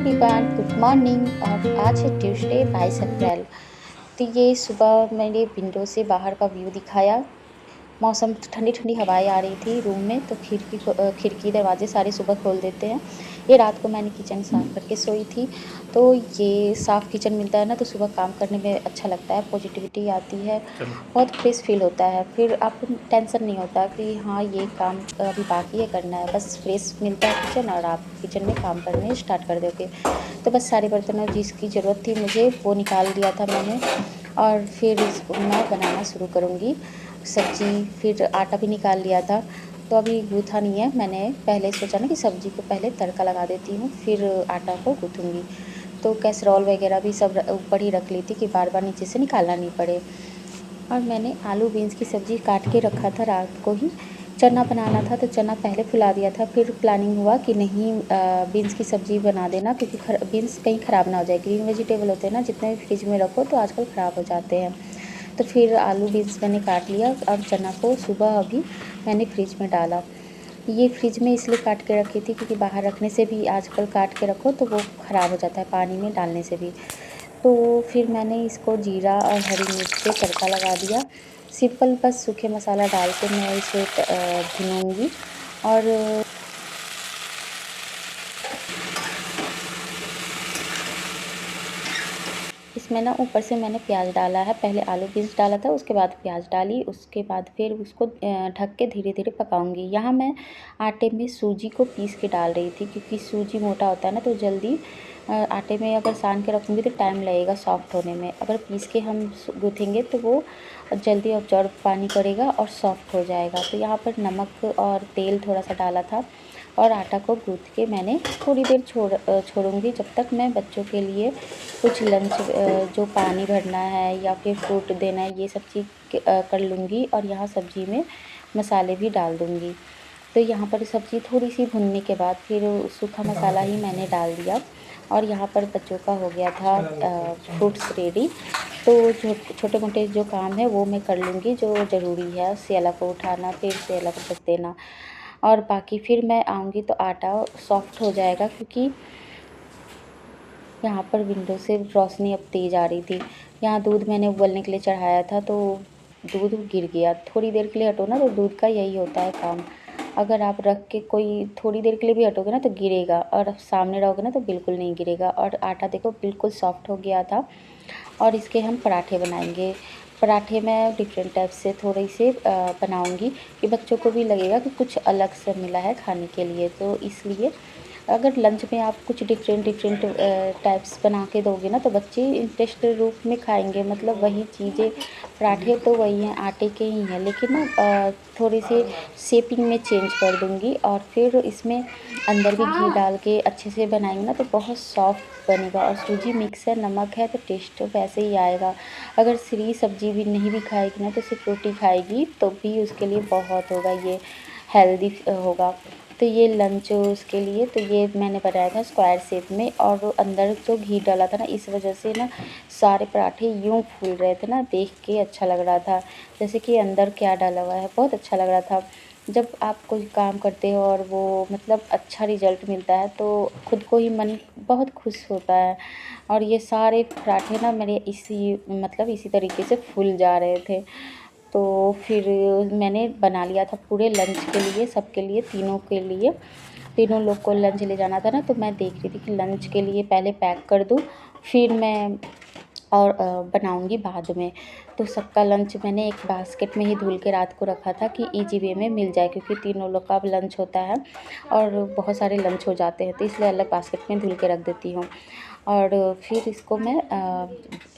Everyone, good morning. और आज है ट्यूसडे 22 अप्रैल। तो ये सुबह मैंने विंडो से बाहर का व्यू दिखाया। मौसम ठंडी-ठंडी हवाएँ आ रही थी रूम में, तो खिड़की दरवाज़े सारे सुबह खोल देते हैं। ये रात को मैंने किचन साफ़ करके सोई थी, तो ये साफ़ किचन मिलता है ना, तो सुबह काम करने में अच्छा लगता है, पॉज़िटिविटी आती है, चलो। बहुत फ्रेश फ़ील होता है। फिर आपको टेंशन नहीं होता कि हाँ, ये काम अभी बाकी है करना है, बस फ्रेश मिलता है किचन और आप किचन में काम करने स्टार्ट कर दोगे। तो बस सारे बर्तनों जिसकी ज़रूरत थी मुझे, वो निकाल लिया था मैंने और फिर इसको मैं बनाना शुरू करूँगी। सब्ज़ी, फिर आटा भी निकाल लिया था, तो अभी गूँथा नहीं है। मैंने पहले सोचा ना कि सब्ज़ी को पहले तड़का लगा देती हूँ, फिर आटा को गूँथूँगी। तो कैसरॉल वग़ैरह भी सब ऊपर ही रख ली थी कि बार-बार नीचे से निकालना नहीं पड़े। और मैंने आलू बीन्स की सब्ज़ी काट के रखा था रात को ही। चना बनाना था, तो चना पहले फुला दिया था, फिर प्लानिंग हुआ कि नहीं बीन्स की सब्ज़ी बना देना, क्योंकि बीन्स कहीं ख़राब ना हो जाए। ग्रीन वेजिटेबल होते हैं ना, जितने भी फ्रिज में रखो तो आजकल ख़राब हो जाते हैं। तो फिर आलू बीन्स मैंने काट लिया और चना को सुबह अभी मैंने फ्रिज में डाला। ये फ्रिज में इसलिए काट के रखी थी क्योंकि बाहर रखने से भी आजकल काट के रखो तो वो ख़राब हो जाता है पानी में डालने से भी। तो फिर मैंने इसको जीरा और हरी मिर्च से तड़का लगा दिया। सिंपल बस सूखे मसाला डाल के मैं इसे भूनूँगी। और इसमें ना ऊपर से मैंने प्याज डाला है, पहले आलू बीन्स डाला था, उसके बाद प्याज डाली, उसके बाद फिर उसको ढक के धीरे-धीरे पकाऊँगी। यहाँ मैं आटे में सूजी को पीस के डाल रही थी, क्योंकि सूजी मोटा होता है ना, तो जल्दी आटे में अगर सान के रखूँगी तो टाइम लगेगा सॉफ्ट होने में। अगर पीस के हम गूँथेंगे तो वो जल्दी अब्ज़ॉर्ब पानी करेगा और सॉफ्ट हो जाएगा। तो यहाँ पर नमक और तेल थोड़ा-सा डाला था और आटा को गूँथ के मैंने थोड़ी देर छोड़ूँगी, जब तक मैं बच्चों के लिए कुछ लंच जो पानी भरना है या फिर फ्रूट देना है, ये सब चीज़ कर लूँगी। और यहाँ सब्ज़ी में मसाले भी डाल दूँगी। तो यहाँ पर सब्ज़ी थोड़ी-सी भुनने के बाद फिर सूखा मसाला ही मैंने डाल दिया और यहाँ पर बच्चों का हो गया था फ्रूट्स रेडी। तो जो छोटे-मोटे जो काम है वो मैं कर लूँगी जो ज़रूरी है, सेला को उठाना, फिर सेला को ढक देना। और बाकी फिर मैं आऊँगी तो आटा सॉफ्ट हो जाएगा, क्योंकि यहाँ पर विंडो से रोशनी अब तेज़ आ रही थी। यहाँ दूध मैंने उबलने के लिए चढ़ाया था, तो दूध गिर गया। थोड़ी देर के लिए हटो ना, तो दूध का यही होता है काम। अगर आप रख के कोई थोड़ी देर के लिए भी हटोगे ना तो गिरेगा, और सामने रहोगे ना तो बिल्कुल नहीं गिरेगा। और आटा देखो बिल्कुल सॉफ्ट हो गया था। और इसके हम पराठे बनाएंगे। पराठे मैं डिफरेंट टाइप से थोड़े से बनाऊंगी, कि बच्चों को भी लगेगा कि कुछ अलग से मिला है खाने के लिए। तो इसलिए अगर लंच में आप कुछ डिफरेंट टाइप्स बना के दोगे ना, तो बच्चे इंटरेस्ट रूप में खाएंगे। मतलब वही चीज़ें, पराठे तो वही हैं, आटे के ही हैं, लेकिन ना थोड़ी सी शेपिंग में चेंज कर दूँगी। और फिर इसमें अंदर भी घी डाल के अच्छे से बनाएंगे ना, तो बहुत सॉफ्ट बनेगा। और सूजी मिक्स है, नमक है, तो टेस्ट वैसे ही आएगा। अगर श्री सब्जी भी नहीं भी खाएगी ना, तो सिर्फ रोटी खाएगी तो भी उसके लिए बहुत होगा, ये हेल्दी होगा। तो ये लंच उसके लिए, तो ये मैंने बनाया था स्क्वायर शेप में। और वो अंदर जो घी डाला था ना, इस वजह से ना सारे पराठे यूँ फूल रहे थे ना, देख के अच्छा लग रहा था, जैसे कि अंदर क्या डाला हुआ है, बहुत अच्छा लग रहा था। जब आप कोई काम करते हो और वो मतलब अच्छा रिज़ल्ट मिलता है, तो खुद को ही मन बहुत खुश होता है। और ये सारे पराठे ना मेरे इसी तरीके से फूल जा रहे थे। तो फिर मैंने बना लिया था पूरे लंच के लिए, सबके लिए, तीनों के लिए। तीनों लोग को लंच ले जाना था ना, तो मैं देख रही थी कि लंच के लिए पहले पैक कर दूँ, फिर मैं और बनाऊँगी बाद में। तो सबका लंच मैंने एक बास्केट में ही धुल के रात को रखा था कि ईज़ी वे में मिल जाए, क्योंकि तीनों लोग का अब लंच होता है और बहुत सारे लंच हो जाते हैं, तो इसलिए अलग बास्केट में धुल के रख देती हूँ। और फिर इसको मैं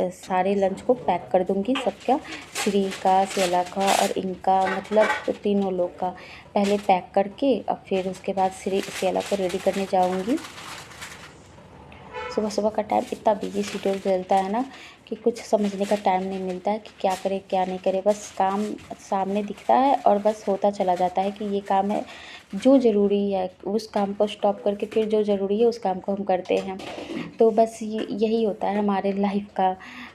सारे लंच को पैक कर दूँगी सबका, श्री का, सेला का और इनका, मतलब तीनों लोग का। पहले पैक करके और फिर उसके बाद सेला को रेडी करने जाऊँगी। सुबह-सुबह का टाइम इतना बिज़ी शेड्यूल चलता है ना, कि कुछ समझने का टाइम नहीं मिलता है कि क्या करें, क्या नहीं करें। बस काम सामने दिखता है और बस होता चला जाता है कि ये काम है, जो ज़रूरी है उस काम को स्टॉप करके फिर जो ज़रूरी है उस काम को हम करते हैं। तो बस यही होता है हमारे लाइफ़ का,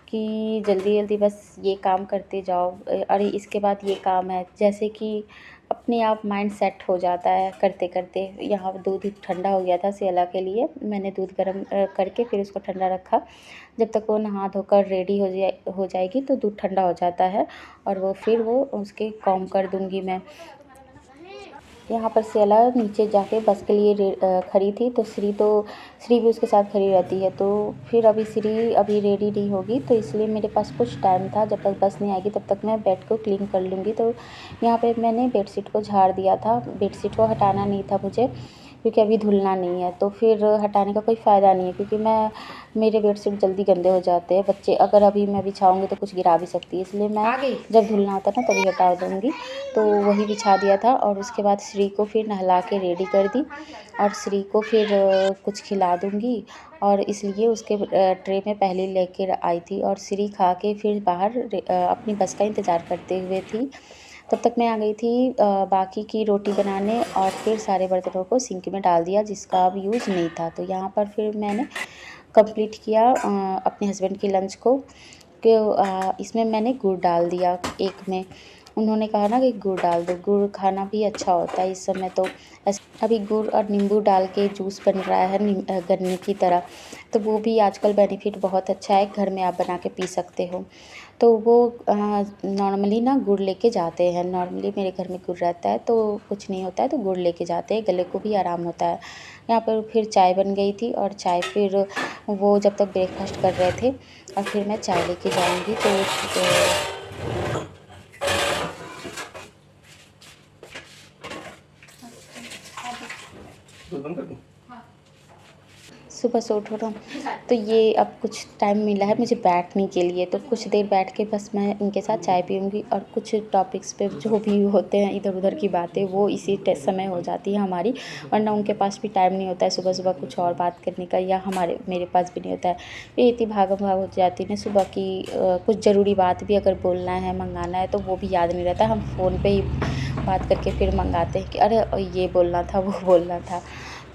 कि जल्दी-जल्दी बस ये काम करते जाओ। अरे इसके बाद ये काम है, जैसे कि अपने आप माइंड सेट हो जाता है करते करते। यहाँ दूध ठंडा हो गया था सियाला के लिए, मैंने दूध गर्म करके फिर उसको ठंडा रखा। जब तक वो नहा धोकर रेडी हो जाएगी तो दूध ठंडा हो जाता है और फिर वो उसके कॉम कर दूँगी मैं। यहाँ पर सियाला नीचे जाके बस के लिए खड़ी थी, तो श्री भी उसके साथ खड़ी रहती है। तो फिर श्री अभी रेडी नहीं होगी, तो इसलिए मेरे पास कुछ टाइम था, जब तक बस नहीं आएगी तब तक मैं बेड को क्लीन कर लूँगी। तो यहाँ पे मैंने बेडशीट को झाड़ दिया था, बेडशीट को हटाना नहीं था मुझे, क्योंकि अभी धुलना नहीं है, तो फिर हटाने का कोई फ़ायदा नहीं है, क्योंकि मेरे बेडशीट जल्दी गंदे हो जाते हैं। बच्चे अगर अभी मैं बिछाऊँगी तो कुछ गिरा भी सकती है, इसलिए मैं जब धुलना होता है ना तभी हटा दूँगी। तो वही बिछा दिया था और उसके बाद श्री को फिर नहला के रेडी कर दी और श्री को फिर कुछ खिला दूँगी, और इसलिए उसके ट्रे में पहले लेकर आई थी और श्री खा के फिर बाहर अपनी बस का इंतज़ार करते हुए थी। तब तक मैं आ गई थी बाकी की रोटी बनाने और फिर सारे बर्तनों को सिंक में डाल दिया जिसका अब यूज़ नहीं था। तो यहाँ पर फिर मैंने कंप्लीट किया अपने हस्बैंड की लंच को, कि इसमें मैंने गुड़ डाल दिया एक में। उन्होंने कहा ना कि गुड़ डाल दो, गुड़ खाना भी अच्छा होता है इस समय। तो अभी गुड़ और नींबू डाल के जूस बन रहा है गन्ने की तरह, तो वो भी आजकल बेनिफिट बहुत अच्छा है, घर में आप बना के पी सकते हो। तो वो नॉर्मली ना गुड़ लेके जाते हैं, नॉर्मली मेरे घर में गुड़ रहता है तो कुछ नहीं होता है, तो गुड़ लेके जाते हैं, गले को भी आराम होता है। यहाँ पर फिर चाय बन गई थी और चाय फिर वो जब तक ब्रेकफास्ट कर रहे थे और फिर मैं चाय लेके जाऊँगी। तो बंद कर दूँ? सुबह से उठो ना, तो ये अब कुछ टाइम मिला है मुझे बैठने के लिए, तो कुछ देर बैठ के बस मैं इनके साथ चाय पीऊँगी और कुछ टॉपिक्स पे जो भी होते हैं इधर उधर की बातें वो इसी समय हो जाती है हमारी, वरना उनके पास भी टाइम नहीं होता है सुबह सुबह कुछ और बात करने का, या मेरे पास भी नहीं होता है। ये इतनी भागम भाग हो जाती है ना सुबह की, कुछ ज़रूरी बात भी अगर बोलना है मंगाना है तो वो भी याद नहीं रहता, हम फ़ोन पे ही बात करके फिर मंगाते हैं कि अरे ये बोलना था वो बोलना था।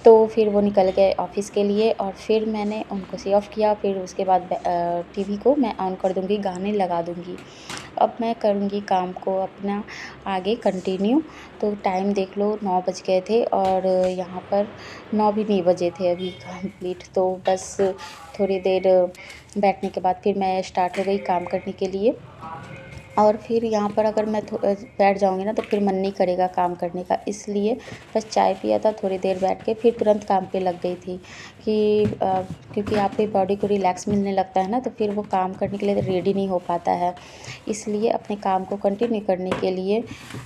तो फिर वो निकल गए ऑफ़िस के लिए और फिर मैंने उनको सी ऑफ़ किया, फिर उसके बाद टीवी को मैं ऑन कर दूँगी, गाने लगा दूँगी। अब मैं करूँगी काम को अपना आगे कंटिन्यू। तो टाइम देख लो 9 बज गए थे और यहाँ पर 9 भी नहीं बजे थे अभी कंप्लीट। तो बस थोड़ी देर बैठने के बाद फिर मैं स्टार्ट हो गई काम करने के लिए। और फिर यहाँ पर अगर मैं बैठ जाऊँगी ना तो फिर मन नहीं करेगा काम करने का, इसलिए बस चाय पिया था, थोड़ी देर बैठ के फिर तुरंत काम पे लग गई थी कि क्योंकि आपकी बॉडी को रिलैक्स मिलने लगता है ना, तो फिर वो काम करने के लिए रेडी नहीं हो पाता है। इसलिए अपने काम को कंटिन्यू करने के लिए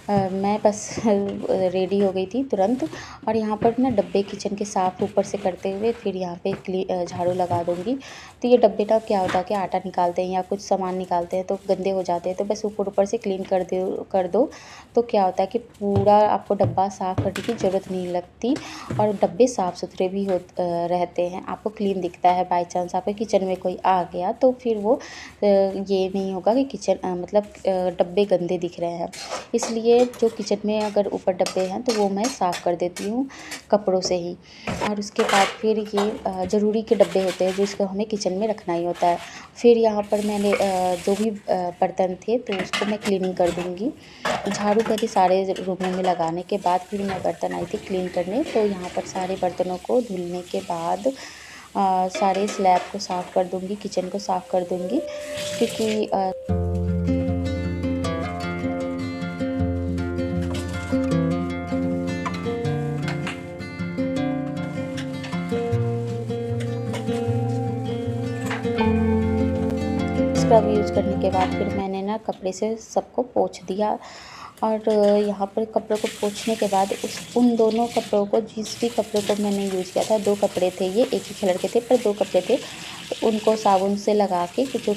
मैं बस रेडी हो गई थी तुरंत। और यहाँ पर ना डब्बे किचन के साफ़ ऊपर से करते हुए फिर यहाँ पे झाड़ू लगा दूँगी। तो ये डब्बे का क्या होता है कि आटा निकालते हैं या कुछ सामान निकालते हैं तो गंदे हो जाते हैं, तो बस ऊपर से क्लीन कर दो तो क्या होता है कि पूरा आपको डब्बा साफ़ करने की ज़रूरत नहीं लगती और डब्बे साफ़ सुथरे भी रहते हैं, आपको क्लीन दिखता है। बाई चांस आपके किचन में कोई आ गया तो फिर वो ये नहीं होगा कि डब्बे गंदे दिख रहे हैं। इसलिए जो किचन में अगर ऊपर डब्बे हैं तो वो मैं साफ़ कर देती हूँ कपड़ों से ही। और उसके बाद फिर ये ज़रूरी के डब्बे होते हैं जो इसको हमें किचन में रखना ही होता है। फिर यहाँ पर मैंने जो भी बर्तन थे तो उसको मैं क्लीनिंग कर दूँगी। झाड़ू करी सारे रूमों में लगाने के बाद फिर मैं बर्तन आई थी क्लीन करने। तो यहाँ पर सारे बर्तनों को धुलने के बाद सारे स्लैब को साफ़ कर दूँगी, किचन को साफ़ कर दूँगी, क्योंकि स्क्रब यूज़ करने के बाद फिर मैंने ना कपड़े से सबको पोंछ दिया। और यहाँ पर कपड़ों को पोंछने के बाद उन दोनों कपड़ों को, जिस भी कपड़े को मैंने यूज़ किया था, 2 कपड़े थे ये, एक ही कलर के थे पर 2 कपड़े थे, तो उनको साबुन से लगा के जो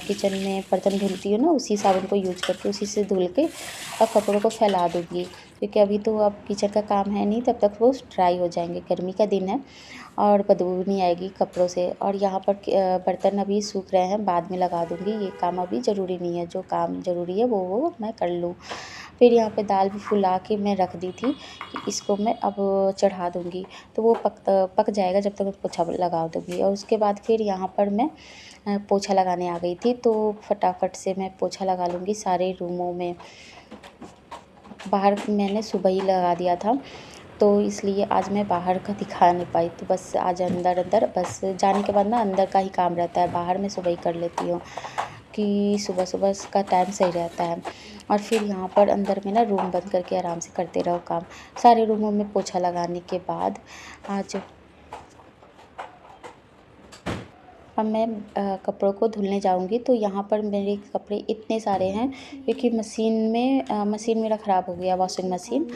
किचन में बर्तन धुलती हूँ ना उसी साबुन को यूज़ करके उसी से धुल के और कपड़ों को फैला दूँगी, क्योंकि अभी तो अब किचन का काम है नहीं, तब तक वो ड्राई हो जाएंगे। गर्मी का दिन है और बदबू नहीं आएगी कपड़ों से। और यहाँ पर बर्तन अभी सूख रहे हैं, बाद में लगा दूँगी, ये काम अभी ज़रूरी नहीं है, जो काम ज़रूरी है वो मैं कर लूँ। फिर यहाँ पे दाल भी फुला के मैं रख दी थी कि इसको मैं अब चढ़ा दूँगी, तो वो पक जाएगा जब तक मैं पोछा लगा दूँगी। और उसके बाद फिर यहाँ पर मैं पोछा लगाने आ गई थी, तो फटाफट से मैं पोछा लगा लूँगी सारे रूमों में। बाहर मैंने सुबह ही लगा दिया था, तो इसलिए आज मैं बाहर का दिखा नहीं पाई। तो बस आज अंदर अंदर बस जाने के बाद ना अंदर का ही काम रहता है, बाहर मैं सुबह ही कर लेती हूँ कि सुबह सुबह का टाइम सही रहता है। और फिर यहाँ पर अंदर में ना रूम बंद करके आराम से करते रहो काम। सारे रूमों में पोछा लगाने के बाद आज अब मैं कपड़ों को धुलने जाऊंगी। तो यहाँ पर मेरे कपड़े इतने सारे हैं क्योंकि मशीन मेरा ख़राब हो गया, वॉशिंग मशीन।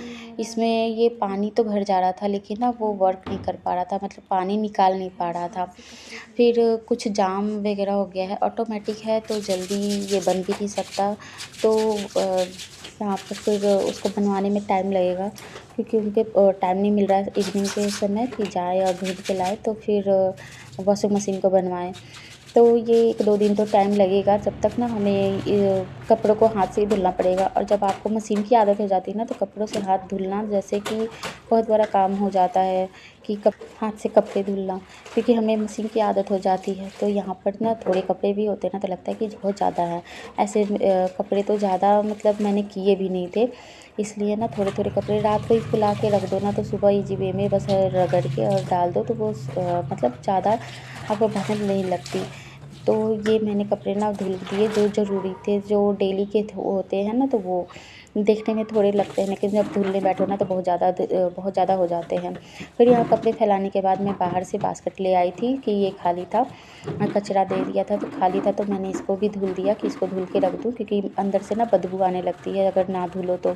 इसमें ये पानी तो भर जा रहा था लेकिन ना वो वर्क नहीं कर पा रहा था, मतलब पानी निकाल नहीं पा रहा था। फिर कुछ जाम वगैरह हो गया है, ऑटोमेटिक है तो जल्दी ये बन भी नहीं सकता। तो यहाँ पर फिर उसको बनवाने में टाइम लगेगा क्योंकि उनके टाइम नहीं मिल रहा है इवनिंग के समय कि जाए और धूल के लाए तो फिर वॉशिंग मशीन को बनवाएं। तो ये 1-2 दिन तो टाइम लगेगा, जब तक ना हमें कपड़ों को हाथ से ही धुलना पड़ेगा। और जब आपको मशीन की आदत हो जाती है ना तो कपड़ों से हाथ धुलना जैसे कि बहुत बड़ा काम हो जाता है कि हाथ से कपड़े धुलना, क्योंकि हमें मशीन की आदत हो जाती है। तो यहाँ पर ना थोड़े कपड़े भी होते हैं ना तो लगता है कि बहुत ज़्यादा है। ऐसे कपड़े तो ज़्यादा मतलब मैंने किए भी नहीं थे, इसलिए ना थोड़े थोड़े कपड़े रात को ही फुला के रख दो ना तो सुबह इजी वे में बस रगड़ के और डाल दो तो वो मतलब ज़्यादा आपको मेहनत नहीं लगती। तो ये मैंने कपड़े ना धुल दिए जो ज़रूरी थे, जो डेली के होते हैं ना, तो वो देखने में थोड़े लगते हैं लेकिन जब धुलने बैठो ना तो बहुत ज़्यादा हो जाते हैं। फिर यहाँ कपड़े फैलाने के बाद मैं बाहर से बास्केट ले आई थी कि ये खाली था, कचरा दे दिया था तो खाली था, तो मैंने इसको भी धुल दिया कि इसको धुल के रख दूँ क्योंकि अंदर से ना बदबू आने लगती है अगर ना धुलो तो।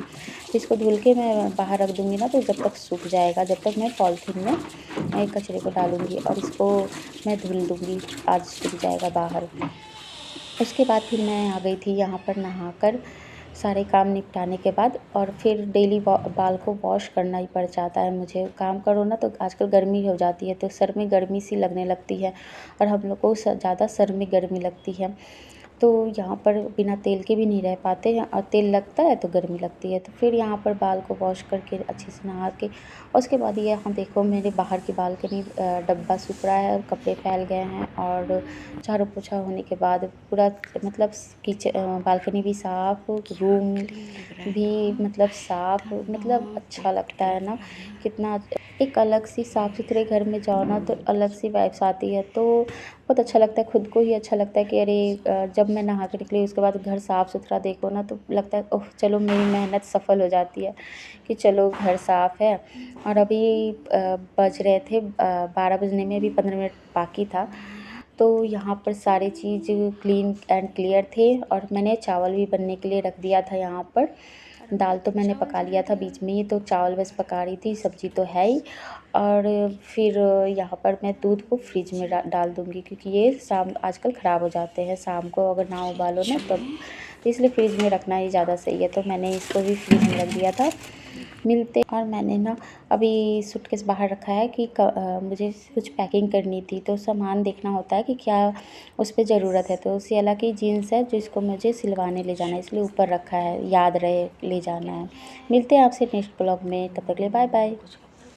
इसको धुल के मैं बाहर रख दूँगी ना तो जब तक सूख जाएगा, जब तक मैं पॉलीथीन में कचरे को डालूँगी और इसको मैं धुल दूँगी, आज सूख जाएगा बाहर। उसके बाद फिर मैं आ गई थी यहाँ पर नहाकर सारे काम निपटाने के बाद। और फिर डेली बाल को वॉश करना ही पड़ जाता है मुझे। काम करो ना तो आजकल गर्मी हो जाती है तो सर में गर्मी सी लगने लगती है और हम लोग को ज़्यादा सर में गर्मी लगती है। तो यहाँ पर बिना तेल के भी नहीं रह पाते हैं और तेल लगता है तो गर्मी लगती है। तो फिर यहाँ पर बाल को वॉश करके अच्छे से नहा के उसके बाद ये यहाँ देखो मेरे बाहर की बालकनी डब्बा सूख रहा है और कपड़े फैल गए हैं। और झाड़ू पोछा होने के बाद पूरा मतलब बालकनी भी साफ़, रूम भी मतलब साफ़, मतलब अच्छा लगता है ना कितना। एक अलग सी साफ़ सुथरे घर में जाओ ना तो अलग सी वाइब्स आती है, तो बहुत अच्छा लगता है, खुद को ही अच्छा लगता है कि अरे जब मैं नहा के निकली उसके बाद घर साफ़ सुथरा देखो ना तो लगता है ओह चलो मेरी मेहनत सफल हो जाती है कि चलो घर साफ़ है। और अभी बज रहे थे 12 बजने में भी 15 मिनट बाकी था। तो यहाँ पर सारी चीज़ क्लीन एंड क्लियर थे और मैंने चावल भी बनने के लिए रख दिया था यहाँ पर। दाल तो मैंने पका लिया था बीच में ही, तो चावल बस पका रही थी, सब्ज़ी तो है ही। और फिर यहाँ पर मैं दूध को फ्रिज में डाल दूँगी क्योंकि ये शाम आजकल ख़राब हो जाते हैं, शाम को अगर ना उबालो ना तब, तो इसलिए फ्रिज में रखना ही ज़्यादा सही है। तो मैंने इसको भी फ्रिज में रख दिया था। और मैंने ना अभी सूटकेस बाहर रखा है कि मुझे कुछ पैकिंग करनी थी तो सामान देखना होता है कि क्या उस पे ज़रूरत है। तो सियाला की जीन्स है जिसको मुझे सिलवाने ले जाना है, इसलिए ऊपर रखा है, याद रहे ले जाना है। मिलते हैं आपसे नेक्स्ट ब्लॉग में, तब तक के लिए बाय बाय।